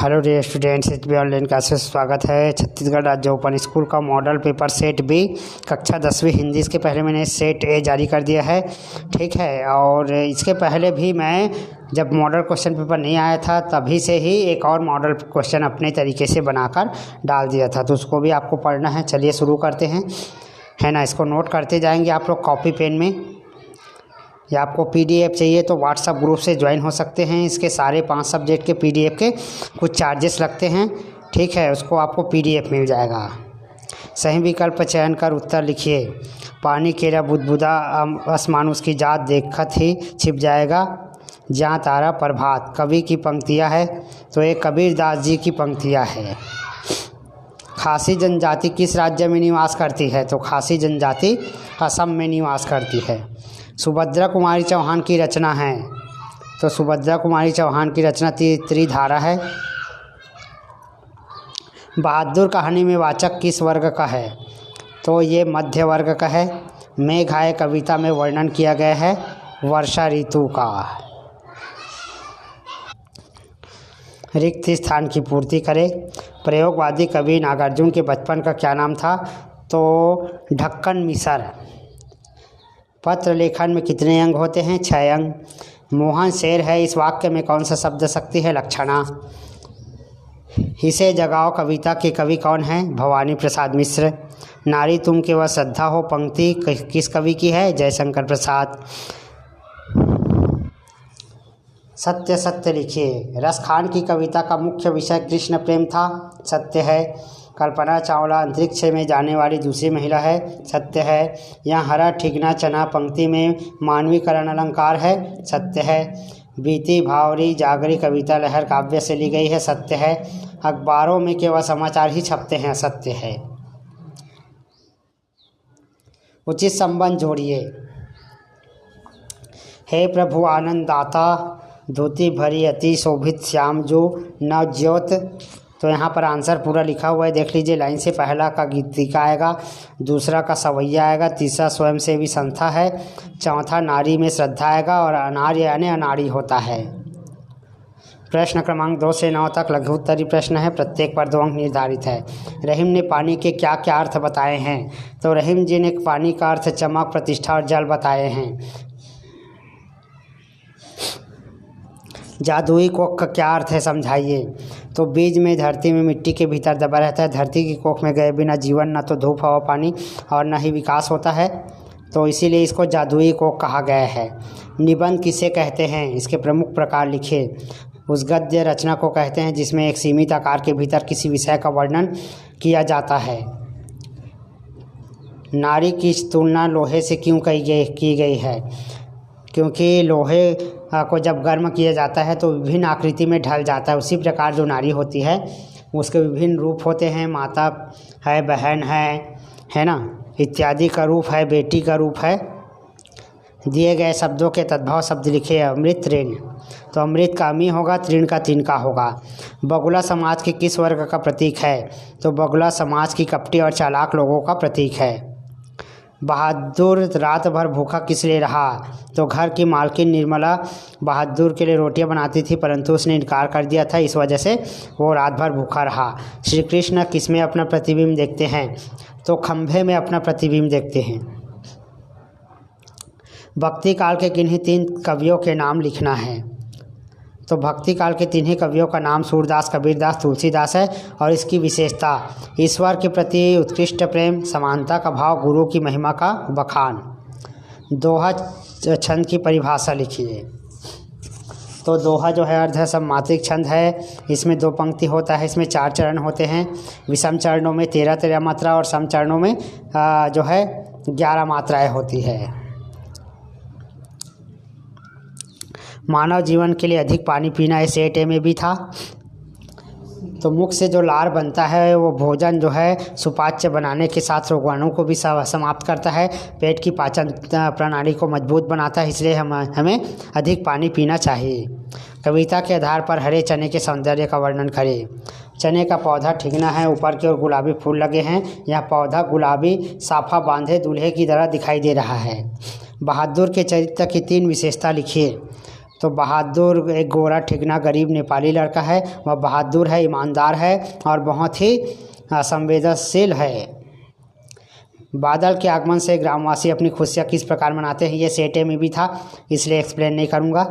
Hello dear students, H B online classes स्वागत है। छत्तीसगढ़ राज्य ओपन स्कूल का मॉडल पेपर सेट बी कक्षा 10वीं हिंदी, इसके पहले मैंने सेट ए जारी कर दिया है, ठीक है। और इसके पहले भी मैं जब मॉडल क्वेश्चन पेपर नहीं आया था तभी से ही एक और मॉडल क्वेश्चन अपने तरीके से बनाकर डाल दिया था, तो उसको भी आपको पढ़ना है। चलिए शुरू करते हैं, है ना। इसको नोट करते जाएंगे आप लोग कॉपी पेन में, या आपको पीडीएफ चाहिए तो व्हाट्सएप ग्रुप से ज्वाइन हो सकते हैं। इसके सारे 5 सब्जेक्ट के पीडीएफ के कुछ चार्जेस लगते हैं, ठीक है। उसको आपको पीडीएफ मिल जाएगा। सही विकल्प का चयन कर उत्तर लिखिए। पानी केरा बुदबुदा आसमान उसकी जात देखत ही छिप जाएगा, जहाँ तारा प्रभात। कवि की पंक्तियाँ है तो ये कबीर दास जी की पंक्तियाँ है। खासी जनजाति किस राज्य में निवास करती है? तो खासी जनजाति असम में निवास करती है। सुभद्रा कुमारी चौहान की रचना है, तो सुभद्रा कुमारी चौहान की रचना त्रिधारा है। बहादुर कहानी में वाचक किस वर्ग का है? तो ये मध्य वर्ग का है। मेघाय कविता में वर्णन किया गया है वर्षा ऋतु का। रिक्त स्थान की पूर्ति करें। प्रयोगवादी कवि नागार्जुन के बचपन का क्या नाम था? तो ढक्कन मिसर। पत्र लेखन में कितने अंग होते हैं? 6 अंग। मोहन शेर है, इस वाक्य में कौन सा शब्द शक्ति है? लक्षणा। इसे जगाओ कविता के कवि कौन है? भवानी प्रसाद मिश्र। नारी तुम के वह श्रद्धा हो पंक्ति किस कवि की है? जयशंकर प्रसाद। सत्य सत्य लिखिए। रसखान की कविता का मुख्य विषय कृष्ण प्रेम था, सत्य है। कल्पना चावला अंतरिक्ष में जाने वाली दूसरी महिला है, सत्य है। यहाँ हरा ठिगना चना पंक्ति में मानवीकरण अलंकार है, सत्य है। बीती भावरी जागरी कविता लहर काव्य से ली गई है, सत्य है। अखबारों में केवल समाचार ही छपते हैं, सत्य है। उचित संबंध जोड़िए। हे प्रभु आनंद दाता, धोती भरी अति शोभित श्याम जो नवज्योत। तो यहाँ पर आंसर पूरा लिखा हुआ है, देख लीजिए। लाइन से पहला का गीतिका आएगा, दूसरा का सवैया आएगा, तीसरा स्वयंसेवी संस्था है, चौथा नारी में श्रद्धा आएगा, और अनार यानी अनाड़ी होता है। प्रश्न क्रमांक 2 से 9 तक लघु उत्तरीय प्रश्न है, प्रत्येक पर 2 अंक निर्धारित है। रहीम ने पानी के क्या क्या अर्थ बताए हैं? तो रहीम जी ने पानी का अर्थ चमक, प्रतिष्ठा और जल बताए हैं। जादुई कोख का क्या अर्थ है, समझाइए। तो बीज में धरती में मिट्टी के भीतर दबा रहता है। धरती की कोख में गए बिना जीवन न तो धूप हवा पानी और न ही विकास होता है, तो इसीलिए इसको जादुई कोख कहा गया है। निबंध किसे कहते हैं? इसके प्रमुख प्रकार लिखिए। उस गद्य रचना को कहते हैं जिसमें एक सीमित आकार के भीतर किसी विषय का वर्णन किया जाता है। नारी की तुलना लोहे से क्यों की गई है? क्योंकि लोहे को जब गर्म किया जाता है तो विभिन्न आकृति में ढल जाता है। उसी प्रकार जो नारी होती है उसके विभिन्न रूप होते हैं। माता है, बहन है ना, इत्यादि का रूप है, बेटी का रूप है। दिए गए शब्दों के तद्भव शब्द लिखिए। अमृत ऋण, तो अमृत का अमी होगा, तृण का तिनका होगा। बगुला समाज के किस वर्ग का प्रतीक है? तो बगुला समाज की कपटी और चालाक लोगों का प्रतीक है। बहादुर रात भर भूखा किस लिए रहा? तो घर की मालकिन निर्मला बहादुर के लिए रोटियां बनाती थी, परंतु उसने इनकार कर दिया था, इस वजह से वो रात भर भूखा रहा। श्री कृष्ण किस में अपना प्रतिबिंब देखते हैं? तो खंभे में अपना प्रतिबिंब देखते हैं। भक्ति काल के किन्हीं 3 कवियों के नाम लिखना है। तो भक्ति काल के 3 ही कवियों का नाम सूरदास, कबीरदास, तुलसीदास है। और इसकी विशेषता ईश्वर के प्रति उत्कृष्ट प्रेम, समानता का भाव, गुरु की महिमा का बखान। दोहा छंद की परिभाषा लिखिए। तो दोहा जो है अर्ध सममात्रिक छंद है। इसमें 2 पंक्ति होता है, इसमें 4 चरण होते हैं। विषम चरणों में 13 मात्रा और सम चरणों में जो है 11 मात्राएँ होती है। मानव जीवन के लिए अधिक पानी पीना इस सेट ए में भी था। तो मुख से जो लार बनता है वो भोजन जो है सुपाच्य बनाने के साथ रोगाणु को भी समाप्त करता है, पेट की पाचन प्रणाली को मजबूत बनाता है, इसलिए हमें अधिक पानी पीना चाहिए। कविता के आधार पर हरे चने के सौंदर्य का वर्णन करें। चने का पौधा ठिगना है, ऊपर की ओर गुलाबी फूल लगे हैं। यह पौधा गुलाबी साफा बांधे दूल्हे की तरह दिखाई दे रहा है। बहादुर के चरित्र की 3 विशेषता लिखिए। तो बहादुर एक गोरा ठिगना गरीब नेपाली लड़का है, वह बहादुर है, ईमानदार है और बहुत ही संवेदनशील है। बादल के आगमन से ग्रामवासी अपनी खुशियाँ किस प्रकार मनाते हैं, ये सेट ए में भी था इसलिए एक्सप्लेन नहीं करूँगा।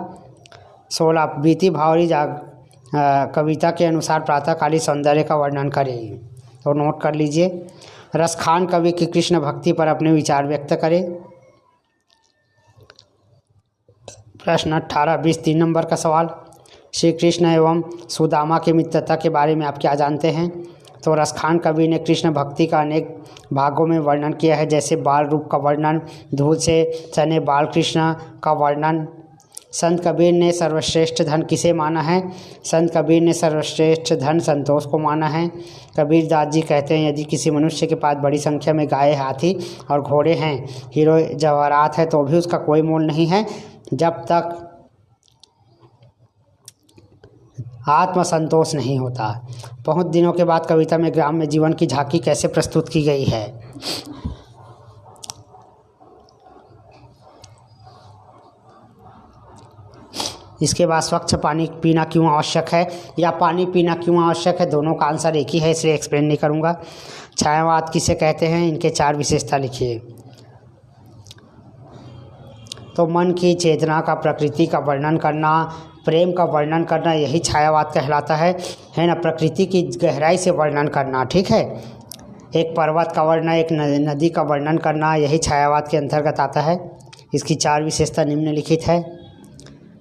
16 बीती भावरी कविता के अनुसार प्रातःकाली सौंदर्य का वर्णन करें, तो नोट कर लीजिए। रसखान कवि की कृष्ण भक्ति पर अपने विचार व्यक्त करें। प्रश्न 18 20 3 नंबर का सवाल, श्री कृष्ण एवं सुदामा की मित्रता के बारे में आप क्या जानते हैं। तो रसखान कवि ने कृष्ण भक्ति का अनेक भागों में वर्णन किया है, जैसे बाल रूप का वर्णन, धूल से सने बाल कृष्ण का वर्णन। संत कबीर ने सर्वश्रेष्ठ धन किसे माना है। संत कबीर ने सर्वश्रेष्ठ धन संतोष को माना है। कबीर दास जी कहते हैं, यदि किसी मनुष्य के पास बड़ी संख्या में गाय, हाथी और घोड़े हैं, हीरो जवाहरात है, तो भी उसका कोई मोल नहीं है जब तक आत्मसंतोष नहीं होता। बहुत दिनों के बाद कविता में ग्राम में जीवन की झांकी कैसे प्रस्तुत की गई है। इसके बाद स्वच्छ पानी पीना क्यों आवश्यक है, या पानी पीना क्यों आवश्यक है, दोनों का आंसर एक ही है इसलिए एक्सप्लेन नहीं करूँगा। छायावाद किसे कहते हैं, इनके 4 विशेषता लिखिए। तो मन की चेतना का, प्रकृति का वर्णन करना, प्रेम का वर्णन करना, यही छायावाद कहलाता है ना। प्रकृति की गहराई से वर्णन करना, ठीक है। एक पर्वत का वर्णन, एक नदी का वर्णन करना, यही छायावाद के अंतर्गत आता है। इसकी 4 विशेषता निम्नलिखित है।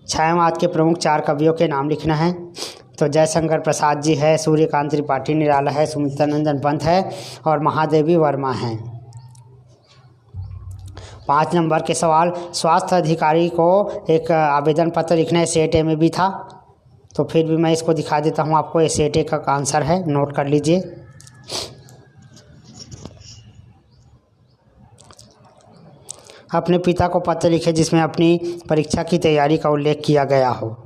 छायावाद के प्रमुख 4 कवियों के नाम लिखना है। तो जयशंकर प्रसाद जी है, सूर्यकांत त्रिपाठी निराला है, सुमित्रानंदन पंत है और महादेवी वर्मा हैं। 5 नंबर के सवाल, स्वास्थ्य अधिकारी को एक आवेदन पत्र लिखना है, सेट ए में भी था, तो फिर भी मैं इसको दिखा देता हूँ आपको। ये सेट ए का आंसर है, नोट कर लीजिए। अपने पिता को पत्र लिखे जिसमें अपनी परीक्षा की तैयारी का उल्लेख किया गया हो।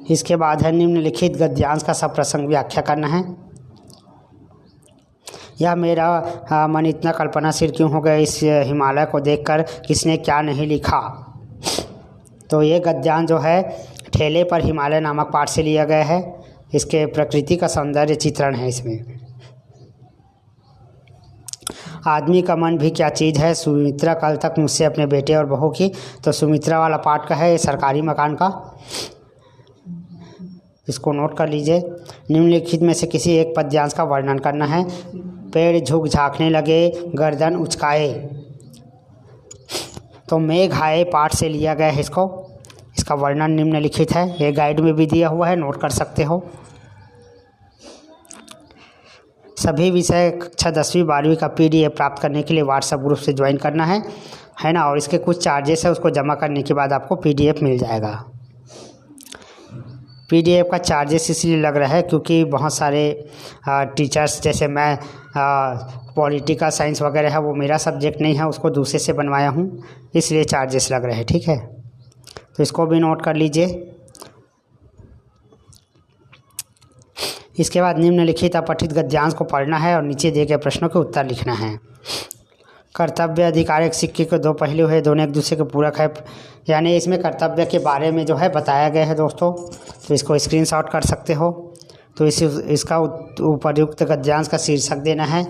इसके बाद है निम्नलिखित गद्यांश का सप्रसंग व्याख्या करना है। यह मेरा मन इतना कल्पनाशील क्यों हो गया, इस हिमालय को देखकर किसने क्या नहीं लिखा। तो ये गद्यांश जो है ठेले पर हिमालय नामक पाठ से लिया गया है। इसके प्रकृति का सौंदर्य चित्रण है इसमें। आदमी का मन भी क्या चीज़ है, सुमित्रा कल तक मुझसे अपने बेटे और बहू की। तो सुमित्रा वाला पाठ का है, ये सरकारी मकान का, इसको नोट कर लीजिए। निम्नलिखित में से किसी एक पद्यांश का वर्णन करना है। पेड़ झुक झाँकने लगे, गर्दन उचकाए। तो मेघ आए पाठ से लिया गया है इसको। इसका वर्णन निम्नलिखित है, ये गाइड में भी दिया हुआ है, नोट कर सकते हो। सभी विषय कक्षा 10वीं 12वीं का PDF प्राप्त करने के लिए व्हाट्सएप ग्रुप से ज्वाइन करना है ना। और इसके कुछ चार्जेस है, उसको जमा करने के बाद आपको PDF मिल जाएगा। PDF का चार्जेस इसलिए लग रहा है क्योंकि बहुत सारे टीचर्स, जैसे मैं पॉलिटिकल साइंस वगैरह है, वो मेरा सब्जेक्ट नहीं है, उसको दूसरे से बनवाया हूँ, इसलिए चार्जेस लग रहे हैं, ठीक है। तो इसको भी नोट कर लीजिए। इसके बाद निम्नलिखित अपठित गद्यांश को पढ़ना है और नीचे दिए गए प्रश्नों के उत्तर लिखना है। कर्तव्य अधिकार एक सिक्के के 2 पहलू है, दोनों एक दूसरे के पूरक है। यानी इसमें कर्तव्य के बारे में जो है बताया गया है दोस्तों, तो इसको स्क्रीनशॉट कर सकते हो। तो इसका उपर्युक्त गद्यांश का शीर्षक देना है।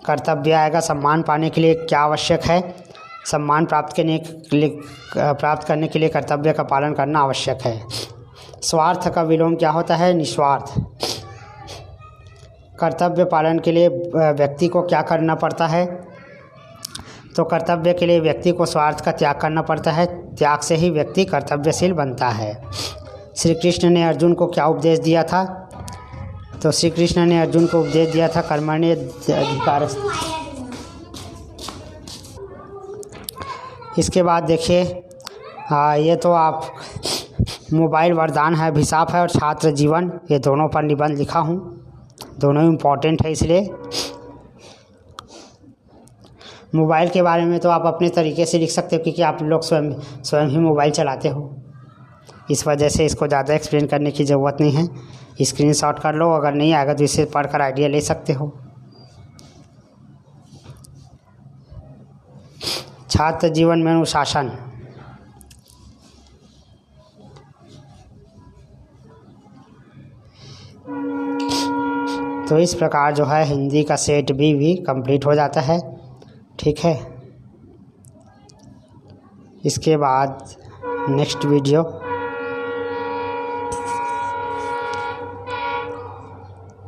कर्तव्य आएगा, सम्मान पाने के लिए क्या आवश्यक है। सम्मान प्राप्त करने के लिए कर्तव्य का पालन करना आवश्यक है। स्वार्थ का विलोम क्या होता है, निस्वार्थ। कर्तव्य पालन के लिए व्यक्ति को क्या करना पड़ता है। तो कर्तव्य के लिए व्यक्ति को स्वार्थ का त्याग करना पड़ता है, त्याग से ही व्यक्ति कर्तव्यशील बनता है। श्री कृष्ण ने अर्जुन को क्या उपदेश दिया था। तो श्री कृष्ण ने अर्जुन को उपदेश दिया था कर्मण्य अधिकार। इसके बाद देखिए, ये तो आप मोबाइल वरदान है, अभिशाप है और छात्र जीवन, ये दोनों पर निबंध लिखा हूँ, दोनों इम्पॉर्टेंट है इसलिए। मोबाइल के बारे में तो आप अपने तरीके से लिख सकते हो, क्योंकि आप लोग स्वयं ही मोबाइल चलाते हो, इस वजह से इसको ज़्यादा एक्सप्लेन करने की ज़रूरत नहीं है। स्क्रीनशॉट कर लो, अगर नहीं आएगा तो इसे पढ़कर आइडिया ले सकते हो। छात्र जीवन में अनुशासन। तो इस प्रकार जो है हिंदी का सेट बी भी कंप्लीट हो जाता है। ठीक है, इसके बाद नेक्स्ट वीडियो